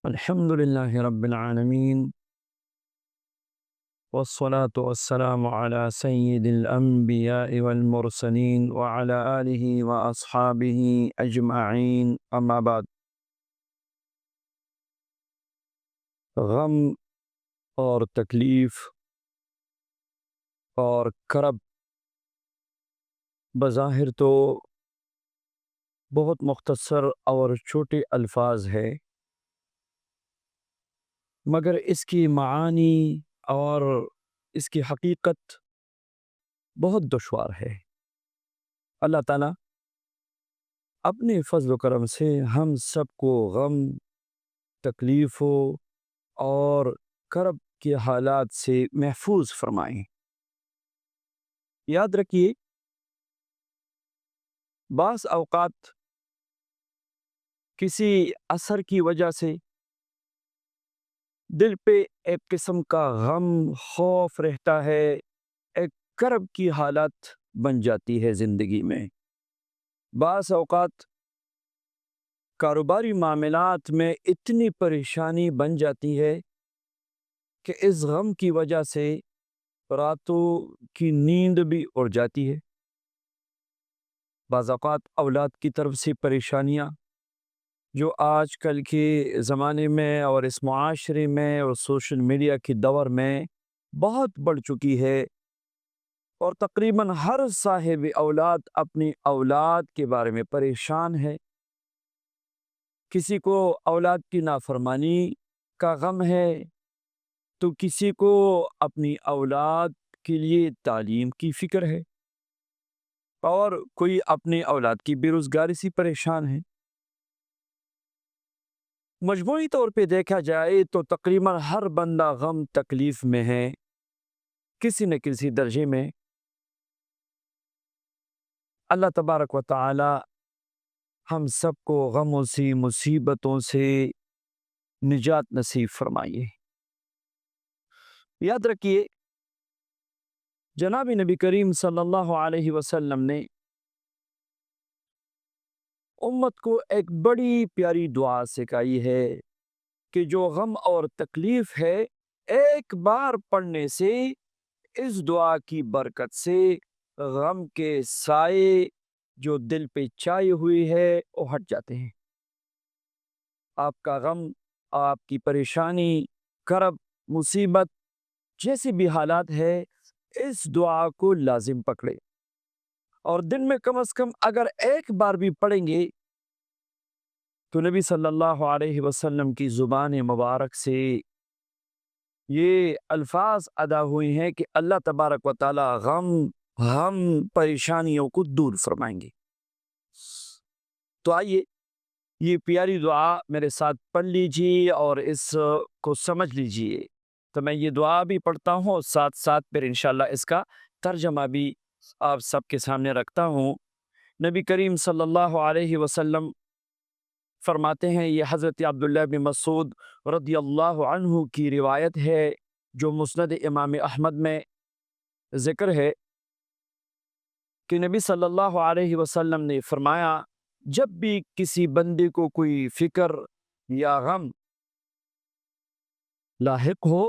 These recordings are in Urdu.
الحمد لله رب العالمين، والصلاة والسلام على سيد الأنبياء والمرسلين وعلى آله وأصحابه أجمعين، أما بعد۔ غم اور تکلیف اور کرب بظاہر تو بہت مختصر اور چھوٹے الفاظ ہے، مگر اس کی معانی اور اس کی حقیقت بہت دشوار ہے۔ اللہ تعالیٰ اپنے فضل و کرم سے ہم سب کو غم، تکلیفوں اور کرب کے حالات سے محفوظ فرمائیں۔ یاد رکھیے، بعض اوقات کسی اثر کی وجہ سے دل پہ ایک قسم کا غم، خوف رہتا ہے، ایک کرب کی حالت بن جاتی ہے زندگی میں۔ بعض اوقات کاروباری معاملات میں اتنی پریشانی بن جاتی ہے کہ اس غم کی وجہ سے راتوں کی نیند بھی اڑ جاتی ہے۔ بعض اوقات اولاد کی طرف سے پریشانیاں جو آج کل کے زمانے میں اور اس معاشرے میں اور سوشل میڈیا کے دور میں بہت بڑھ چکی ہے، اور تقریباً ہر صاحب اولاد اپنی اولاد کے بارے میں پریشان ہے۔ کسی کو اولاد کی نافرمانی کا غم ہے، تو کسی کو اپنی اولاد کے لیے تعلیم کی فکر ہے، اور کوئی اپنی اولاد کی بے روزگاری سے پریشان ہے۔ مجموعی طور پہ دیکھا جائے تو تقریباً ہر بندہ غم تکلیف میں ہے، کسی نہ کسی درجے میں۔ اللہ تبارک و تعالی ہم سب کو غموں سے، مصیبتوں سے نجات نصیب فرمائیے۔ یاد رکھیے، جناب نبی کریم صلی اللہ علیہ وسلم نے امت کو ایک بڑی پیاری دعا سکھائی ہے کہ جو غم اور تکلیف ہے، ایک بار پڑھنے سے اس دعا کی برکت سے غم کے سائے جو دل پہ چھائے ہوئی ہے وہ ہٹ جاتے ہیں۔ آپ کا غم، آپ کی پریشانی، کرب، مصیبت جیسی بھی حالات ہے، اس دعا کو لازم پکڑے، اور دن میں کم از کم اگر ایک بار بھی پڑھیں گے تو نبی صلی اللہ علیہ وسلم کی زبان مبارک سے یہ الفاظ ادا ہوئے ہیں کہ اللہ تبارک و تعالی غم پریشانیوں کو دور فرمائیں گے۔ تو آئیے یہ پیاری دعا میرے ساتھ پڑھ لیجیے اور اس کو سمجھ لیجیے۔ تو میں یہ دعا بھی پڑھتا ہوں اور ساتھ ساتھ پھر انشاءاللہ اس کا ترجمہ بھی آپ سب کے سامنے رکھتا ہوں۔ نبی کریم صلی اللہ علیہ وسلم فرماتے ہیں، یہ حضرت عبداللہ بن مسعود رضی اللہ عنہ کی روایت ہے جو مسند امام احمد میں ذکر ہے، کہ نبی صلی اللہ علیہ وسلم نے فرمایا، جب بھی کسی بندے کو کوئی فکر یا غم لاحق ہو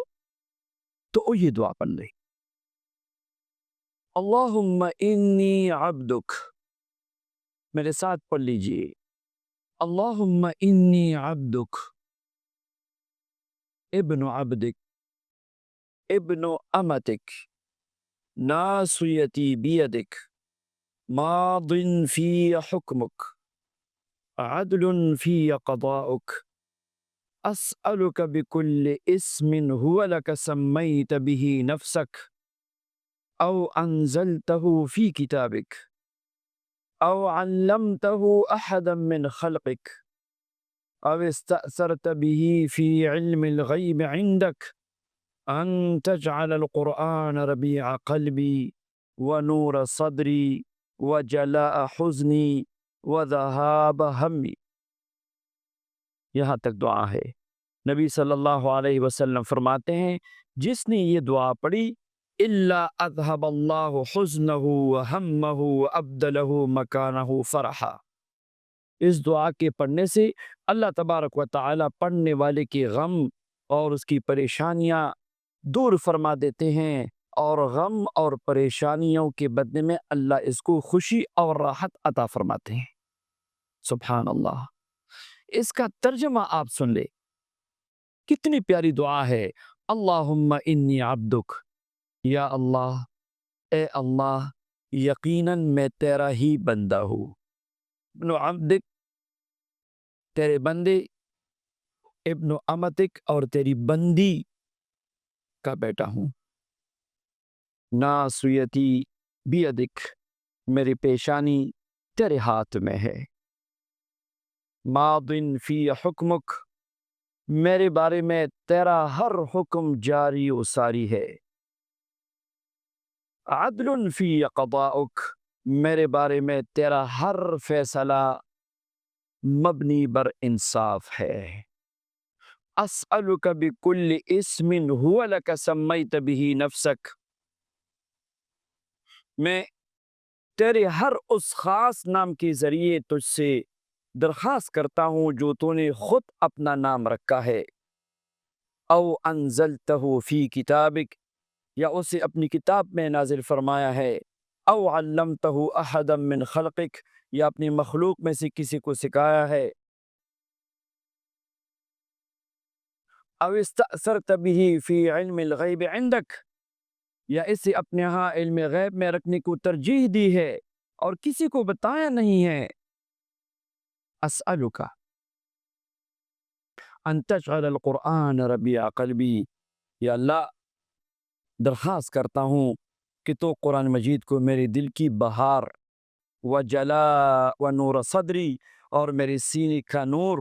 تو وہ یہ دعا پڑھ لے، اللہم انی عبدک۔ میرے ساتھ پڑھ لیجئے، اللہم انی عبدک، ابن عبدک، ابن امتک، ناصیتی بیدک، ماض فی حکمک، عدل فی قضاؤک، اسألک بکل اسم هو لک سمیت به نفسک او انزلته فی کتابک او علمته احدا من خلقک او استأثرت به فی علم الغیب عندک ان تجعل القرآن ربیع قلبی ونور صدری وجلاء حزنی وذہاب ہمی۔ یہاں تک دعا ہے۔ نبی صلی اللہ علیہ وسلم فرماتے ہیں، جس نے یہ دعا پڑھی، الا اذهب اللہ حزنہ وہمہ وابدلہ مکانہ فرحا، اس دعا کے پڑھنے سے اللہ تبارک و تعالی پڑھنے والے کے غم اور اس کی پریشانیاں دور فرما دیتے ہیں، اور غم اور پریشانیوں کے بدلے میں اللہ اس کو خوشی اور راحت عطا فرماتے ہیں۔ سبحان اللہ۔ اس کا ترجمہ آپ سن لے، کتنی پیاری دعا ہے۔ اللہم انی عبدک، یا اللہ، اے اللہ، یقیناً میں تیرا ہی بندہ ہوں، ابن عبدک، تیرے بندے، ابن امتک، اور تیری بندی کا بیٹا ہوں، ناصیتی بیدک، میری پیشانی تیرے ہاتھ میں ہے، ماض فی حکمک، میرے بارے میں تیرا ہر حکم جاری و ساری ہے، عدل فی قضاؤک، میرے بارے میں تیرا ہر فیصلہ مبنی بر انصاف ہے، اسألک بکل اسم هو لک سمیت به نفسک، میں تیرے ہر اس خاص نام کے ذریعے تجھ سے درخواست کرتا ہوں جو تو نے خود اپنا نام رکھا ہے، او انزلتہ فی کتابک، یا اسے اپنی کتاب میں نازل فرمایا ہے، او علمتہ احدا من خلقک، یا اپنی مخلوق میں سے کسی کو سکھایا ہے، او استأثرت به فی علم الغیب عندک، یا اسے اپنے ہاں علم غیب میں رکھنے کو ترجیح دی ہے اور کسی کو بتایا نہیں ہے، اسألک ان تجعل القرآن ربیع قلبی، یا اللہ درخواست کرتا ہوں کہ تو قرآن مجید کو میرے دل کی بہار، و جلاء و نور صدری، اور میرے سینے کا نور،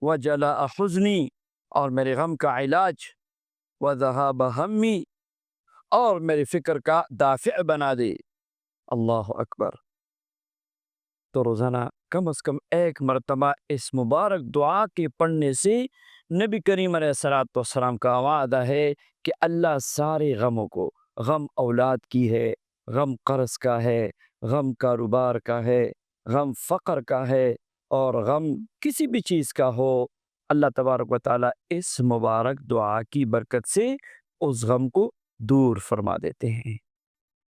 و جلاء حزنی، اور میرے غم کا علاج، و ذہاب ہمی، اور میرے فکر کا دافع بنا دے۔ اللہ اکبر۔ تو روزانہ کم از کم ایک مرتبہ اس مبارک دعا کے پڑھنے سے نبی کریم علیہ الصلوۃ والسلام کا وعدہ ہے کہ اللہ سارے غموں کو، غم اولاد کی ہے، غم قرض کا ہے، غم کاروبار کا ہے، غم فقر کا ہے، اور غم کسی بھی چیز کا ہو، اللہ تبارک و تعالیٰ اس مبارک دعا کی برکت سے اس غم کو دور فرما دیتے ہیں۔